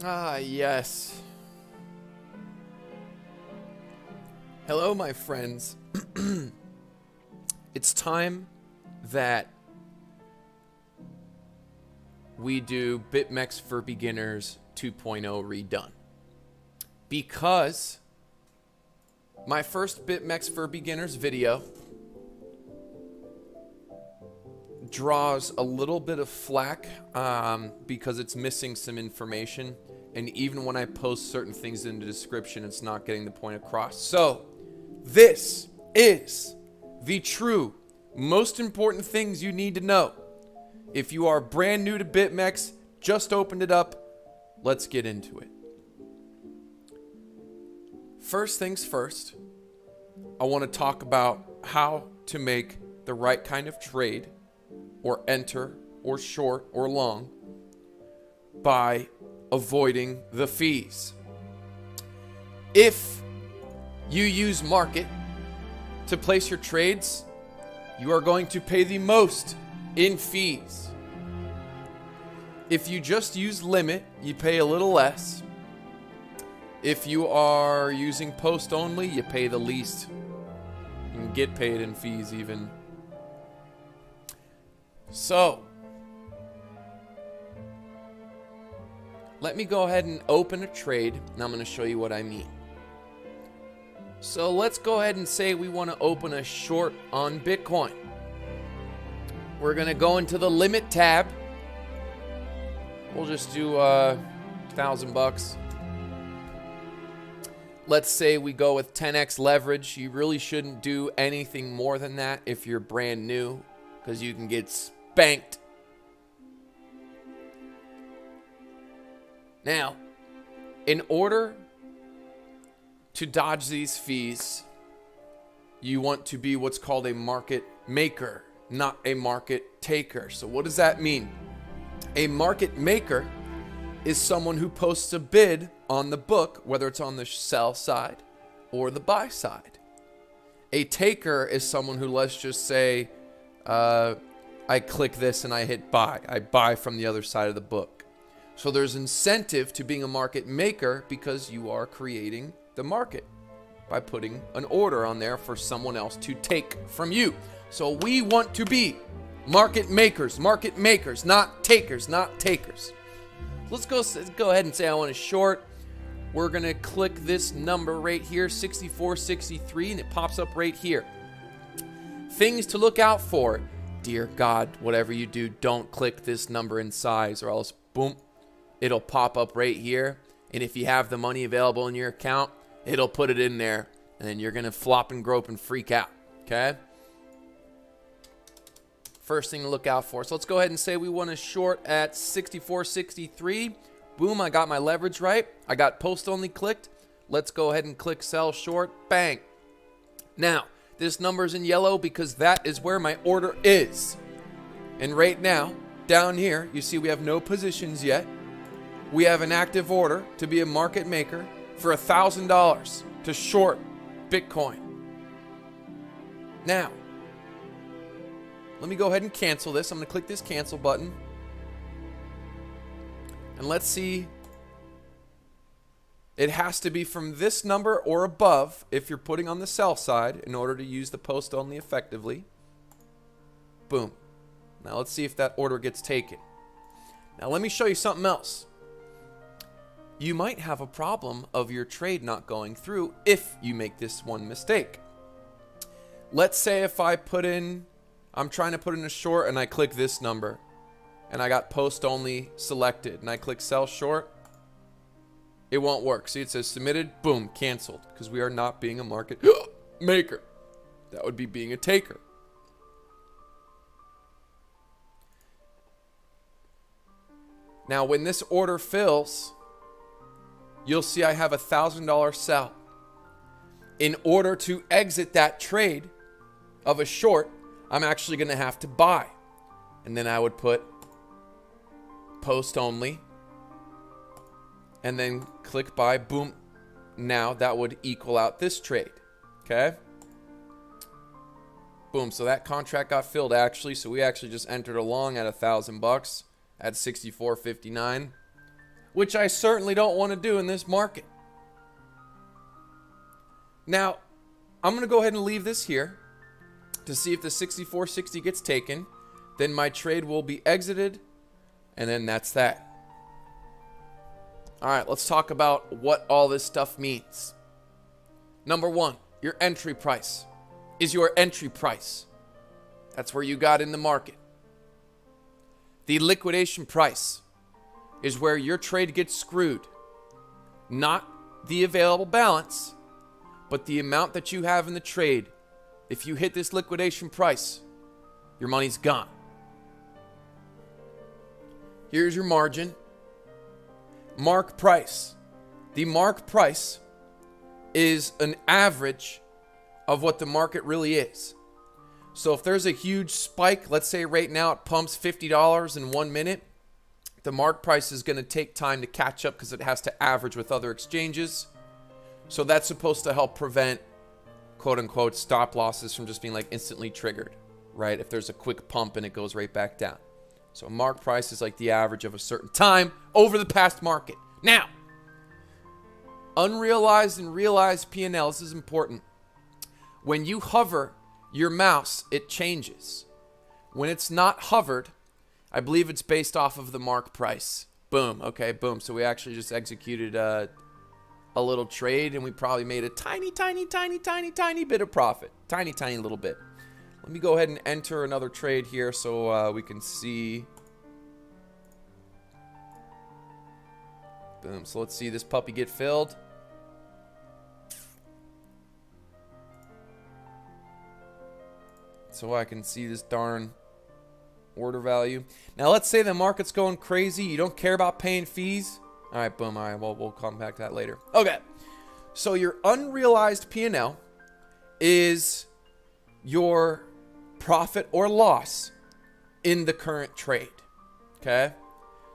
Ah, yes. Hello, my friends. It's time that we do Bitmex for Beginners 2.0 redone. Because my first Bitmex for Beginners video draws a little bit of flack because it's missing some information. And even when I post certain things in the description, it's not getting the point across. So, this is the true, most important things you need to know. If you are brand new to Bitmex, just opened it up, let's get into it. First things first, I want to talk about how to make the right kind of trade, or enter, or short, or long, by avoiding the fees. If you use market to place your trades, you are going to pay the most in fees. If you just use limit, you pay a little less. If you are using post only, you pay the least. You can get paid in fees even. So, let me go ahead and open a trade, and I'm going to show you what I mean. So let's go ahead and say we want to open a short on Bitcoin. We're going to go into the limit tab. We'll just do $1,000. Let's say we go with 10x leverage. You really shouldn't do anything more than that if you're brand new, because you can get spanked. Now, in order to dodge these fees, you want to be what's called a market maker, not a market taker. So what does that mean? A market maker is someone who posts a bid on the book, whether it's on the sell side or the buy side. A taker is someone who, let's just say, I click this and I hit buy. I buy from the other side of the book. So there's incentive to being a market maker because you are creating the market by putting an order on there for someone else to take from you. So we want to be market makers, not takers, not takers. Let's go ahead and say I want to short. We're going to click this number right here, 6463, and it pops up right here. Things to look out for. Dear God, whatever you do, don't click this number in size, or else, boom, it'll pop up right here. And if you have the money available in your account, it'll put it in there, and then you're going to flop and grope and freak out, okay? First thing to look out for. So let's go ahead and say we want to short at 64.63. Boom, I got my leverage right. I got post only clicked. Let's go ahead and click sell short. Bang. Now, this number's in yellow because that is where my order is. And right now, down here, you see we have no positions yet. We have an active order to be a market maker for $1,000 to short Bitcoin. Now, let me go ahead and cancel this. I'm going to click this cancel button. And let's see. It has to be from this number or above if you're putting on the sell side in order to use the post only effectively. Boom. Now let's see if that order gets taken. Now let me show you something else. You might have a problem of your trade not going through if you make this one mistake. Let's say if I'm trying to put in a short and I click this number and I got post only selected and I click sell short, it won't work. See, it says submitted, boom, canceled, because we are not being a market maker. That would be being a taker. Now, when this order fills, you'll see I have $1,000 sell. In order to exit that trade of a short, I'm actually going to have to buy. And then I would put post only and then click buy. Boom. Now that would equal out this trade. Okay. Boom. So that contract got filled actually. So we actually just entered along at $1,000 at 64.59. which I certainly don't want to do in this market. Now, I'm going to go ahead and leave this here to see if the 64.60 gets taken. Then my trade will be exited, and then that's that. All right, let's talk about what all this stuff means. Number one, your entry price is your entry price. That's where you got in the market. The liquidation price is where your trade gets screwed. Not the available balance, but the amount that you have in the trade. If you hit this liquidation price, your money's gone. Here's your margin. Mark price. The mark price is an average of what the market really is. So if there's a huge spike, let's say right now it pumps $50 in 1 minute, the mark price is going to take time to catch up because it has to average with other exchanges. So that's supposed to help prevent, quote unquote, stop losses from just being like instantly triggered, right? If there's a quick pump and it goes right back down. So mark price is like the average of a certain time over the past market. Now, unrealized and realized P&L, this is important. When you hover your mouse, it changes. When it's not hovered, I believe it's based off of the mark price. Boom. Okay, boom. So we actually just executed a little trade, and we probably made a tiny bit of profit. Tiny little bit. Let me go ahead and enter another trade here so we can see. Boom. So let's see this puppy get filled. So I can see this darn order value. Now let's say the market's going crazy. You don't care about paying fees. All right, boom. All right, well, we'll come back to that later. Okay. So your unrealized P&L is your profit or loss in the current trade. Okay.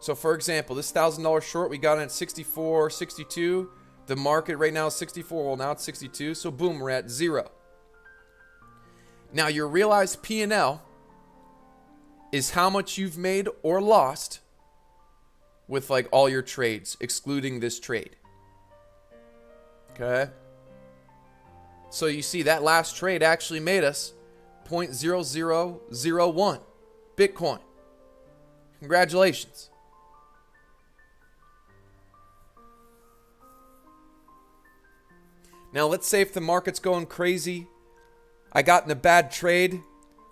So for example, this $1,000 short, we got it at 64.62. The market right now is 64. Well, now it's 62. So boom, we're at 0. Now your realized P&L is how much you've made or lost with like all your trades, excluding this trade. Okay. So you see that last trade actually made us 0.0001 Bitcoin. Congratulations. Now let's say if the market's going crazy, I got in a bad trade.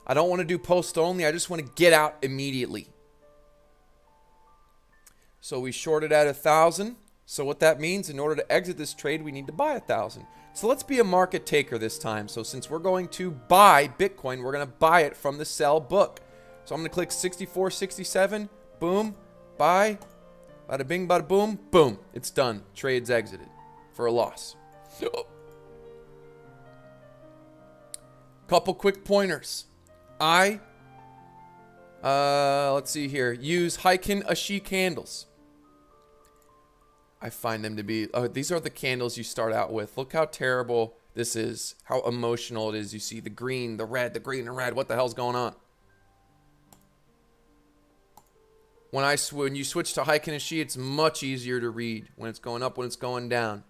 I don't want to do post only. I just want to get out immediately. So we shorted at 1,000. So what that means, in order to exit this trade, we need to buy 1,000. So let's be a market taker this time. So since we're going to buy Bitcoin, we're going to buy it from the sell book. So I'm going to click 64.67. Boom. Buy. Bada bing, bada boom. Boom. It's done. Trade's exited for a loss. Couple quick pointers. Let's see here. Use Heiken Ashi candles. I find them to be, these are the candles you start out with. Look how terrible this is. How emotional it is. You see the green, the red, the green, the red. What the hell's going on? When you switch to Heiken Ashi, it's much easier to read. When it's going up, when it's going down.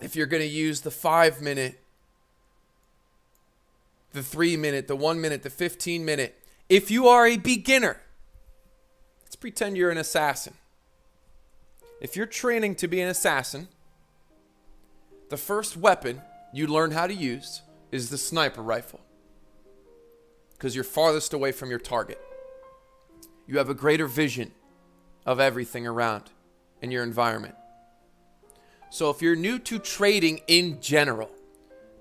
If you're going to use the 5 minute, the 3 minute, the 1 minute, the 15 minute. If you are a beginner, let's pretend you're an assassin. If you're training to be an assassin, the first weapon you learn how to use is the sniper rifle. Because you're farthest away from your target. You have a greater vision of everything around in your environment. So if you're new to trading in general,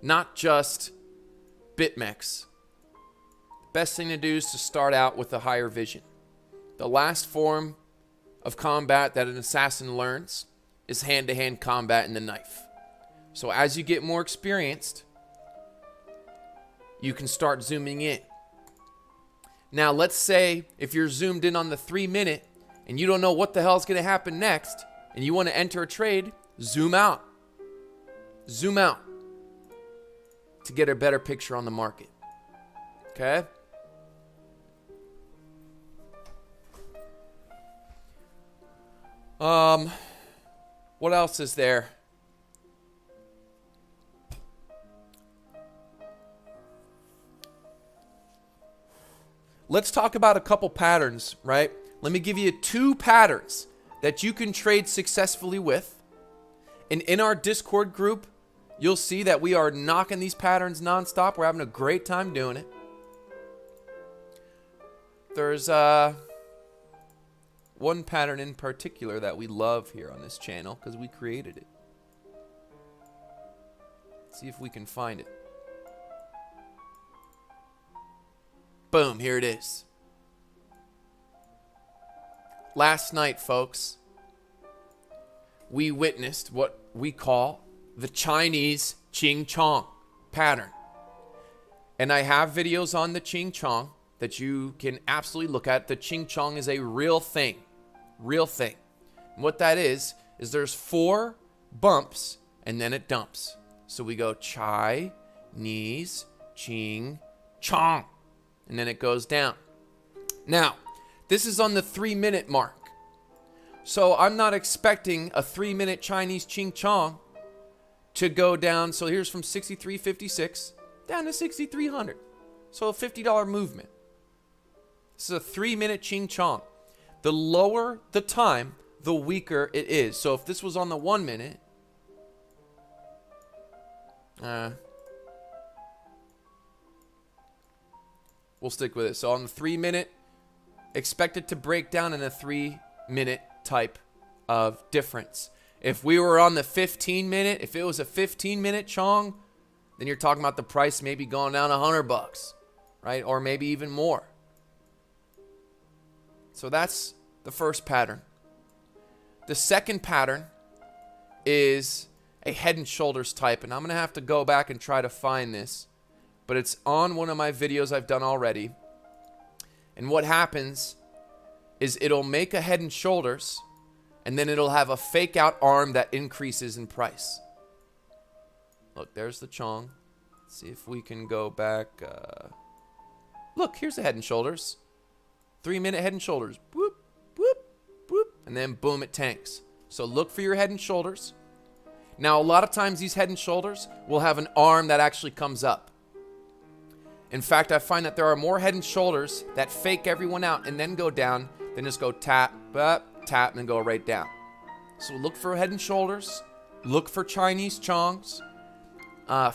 not just Bitmex, the best thing to do is to start out with a higher vision. The last form of combat that an assassin learns is hand-to-hand combat in the knife. So as you get more experienced, you can start zooming in. Now let's say if you're zoomed in on the 3 minute and you don't know what the hell is going to happen next and you want to enter a trade, zoom out. Zoom out to get a better picture on the market. Okay? What else is there? Let's talk about a couple patterns, right? Let me give you 2 patterns that you can trade successfully with. And in our Discord group, you'll see that we are knocking these patterns nonstop. We're having a great time doing it. There's one pattern in particular that we love here on this channel because we created it. Let's see if we can find it. Boom, here it is. Last night, folks, we witnessed what we call the Chinese Ching Chong pattern. And I have videos on the Ching Chong that you can absolutely look at. The Ching Chong is a real thing. Real thing. And what that is there's 4 bumps and then it dumps. So we go Chinese Ching Chong. And then it goes down. Now, this is on the 3-minute mark. So I'm not expecting a 3-minute Chinese Ching Chong to go down. So here's from 63.56 down to 6,300. So a $50 movement. This is a 3-minute Ching Chong. The lower the time, the weaker it is. So if this was on the 1 minute, we'll stick with it. So on the 3-minute, expect it to break down in a 3-minute type of difference. If we were on the 15-minute, if it was a 15-minute Chong, then you're talking about the price maybe going down $100, right? Or maybe even more. So that's the first pattern. The second pattern is a head and shoulders type, and I'm going to have to go back and try to find this, but it's on one of my videos I've done already. And what happens is it'll make a head and shoulders, and then it'll have a fake out arm that increases in price. Look, there's the Chong. Let's see if we can go back. Look, here's the head and shoulders. 3-minute head and shoulders. Whoop, whoop, whoop. And then boom, it tanks. So look for your head and shoulders. Now, a lot of times these head and shoulders will have an arm that actually comes up. In fact, I find that there are more head and shoulders that fake everyone out and then go down than just go tap, tap, and then go right down. So look for head and shoulders. Look for Chinese Chongs.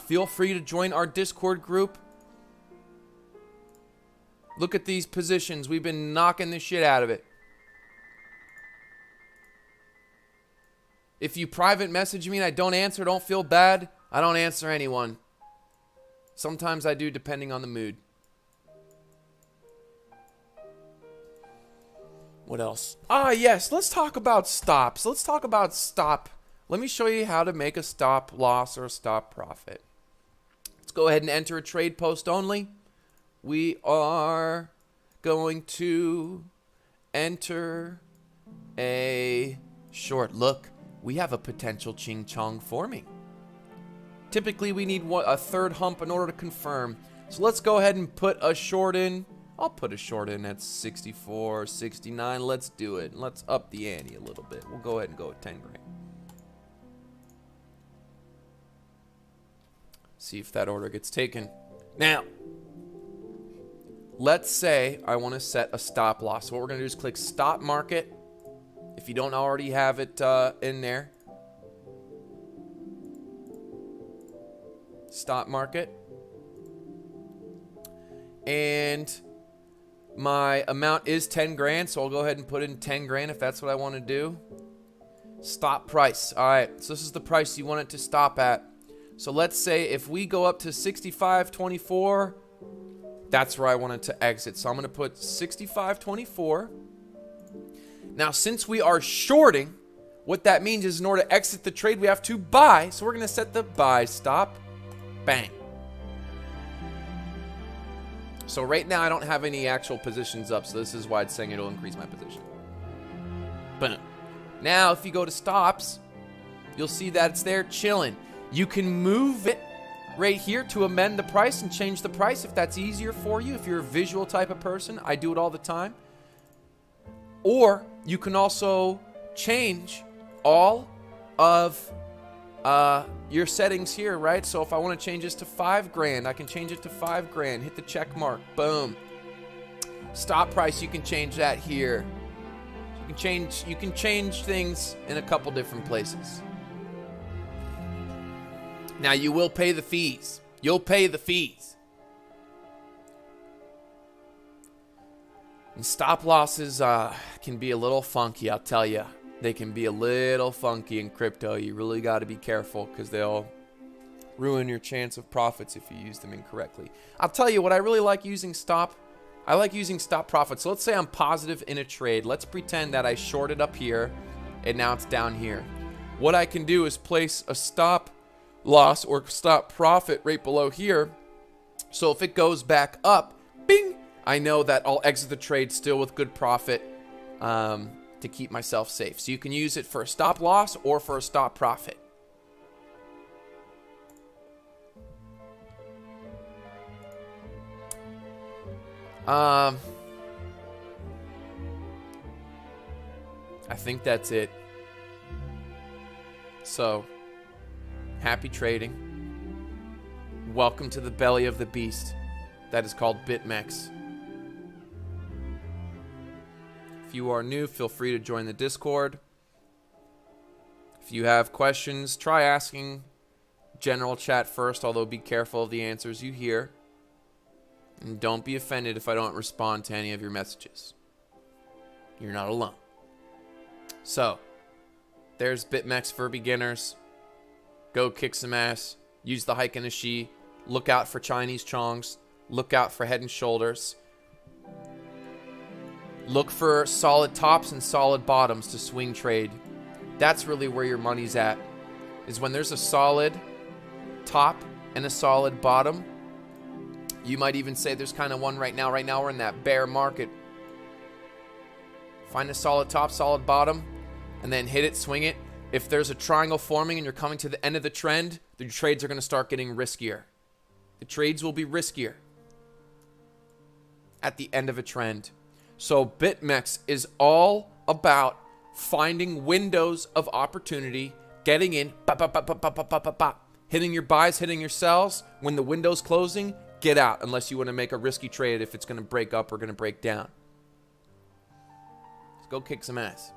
Feel free to join our Discord group. Look at these positions. We've been knocking the shit out of it. If you private message me and I don't answer, don't feel bad. I don't answer anyone. Sometimes I do, depending on the mood. What else? Yes, let's talk about stops. Let's talk about stop. Let me show you how to make a stop loss or a stop profit. Let's go ahead and enter a trade post only. We are going to enter a short. Look, we have a potential Ching Chong forming. Typically, we need a third hump in order to confirm. So let's go ahead and put a short in. I'll put a short in at 64, 69. Let's do it. Let's up the ante a little bit. We'll go ahead and go with 10 grand. See if that order gets taken. Now, let's say I want to set a stop loss. So what we're going to do is click Stop Market. If you don't already have it in there. Stop Market. And my amount is 10 grand, so I'll go ahead and put in 10 grand if that's what I want to do. Stop price. All right, so this is the price you want it to stop at. So let's say if we go up to 65.24, that's where I want it to exit. So I'm going to put 65.24. Now, since we are shorting, what that means is in order to exit the trade, we have to buy. So we're going to set the buy stop. Bang. So right now I don't have any actual positions up, so this is why it's saying it'll increase my position. Boom. Now if you go to stops, you'll see that it's there chilling. You can move it right here to amend the price and change the price if that's easier for you. If you're a visual type of person, I do it all the time. Or you can also change all of your settings here, right? So if I want to change this to 5 grand, I can change it to 5 grand. Hit the check mark. Boom. Stop price, you can change that here. You can change things in a couple different places. Now you will pay the fees. You'll pay the fees. And stop losses can be a little funky, I'll tell you. They can be a little funky in crypto. You really got to be careful because they'll ruin your chance of profits if you use them incorrectly. I'll tell you what I really like using stop. I like using stop profit. So let's say I'm positive in a trade. Let's pretend that I shorted up here and now it's down here. What I can do is place a stop loss or stop profit right below here. So if it goes back up, bing, I know that I'll exit the trade still with good profit to keep myself safe. So you can use it for a stop loss or for a stop profit. I think that's it. So, happy trading. Welcome to the belly of the beast that is called Bitmex. If you are new, feel free to join the Discord. If you have questions, try asking general chat first, although be careful of the answers you hear. And don't be offended if I don't respond to any of your messages. You're not alone. So, there's Bitmex for beginners. Go kick some ass. Use the hike and a she. Look out for Chinese chongs. Look out for head and shoulders. Look for solid tops and solid bottoms to swing trade. That's really where your money's at. Is when there's a solid top and a solid bottom. You might even say there's kind of one right now. Right now we're in that bear market. Find a solid top, solid bottom, and then hit it, swing it. If there's a triangle forming and you're coming to the end of the trend, the trades are going to start getting riskier. The trades will be riskier at the end of a trend. So Bitmex is all about finding windows of opportunity, getting in, hitting your buys, hitting your sells. When the window's closing, get out unless you want to make a risky trade if it's going to break up or going to break down. Let's go kick some ass.